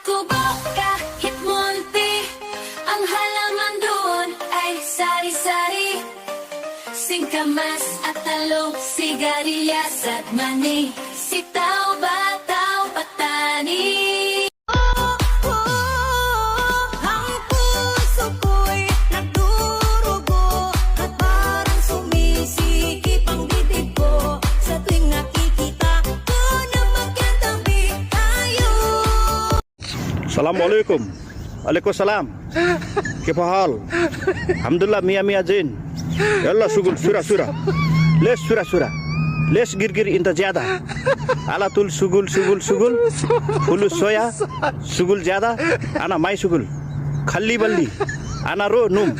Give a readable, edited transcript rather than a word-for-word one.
kubo kahit munti, ang halaman doon ay sari-sari. Singkamas at talong, sigarilyas at mani, sitaw, bataw, patani. Ang puso ko'y nagdurugo at parang sumisikip ang bibig ko sa tuwing nakikita ko na magkatabi tayo. Assalamualaikum. Waalaikumsalam. Kaifa hal? Alhamdulillah mia mia zain. Yalla sugul sura sura. Les sura sura. Les girgir inta ज़्यादा. Ala tul sugul sugul sugul. Hulu soya sugul ज़्यादा. Ana mai sugul. Khalli balli. Ana ro num.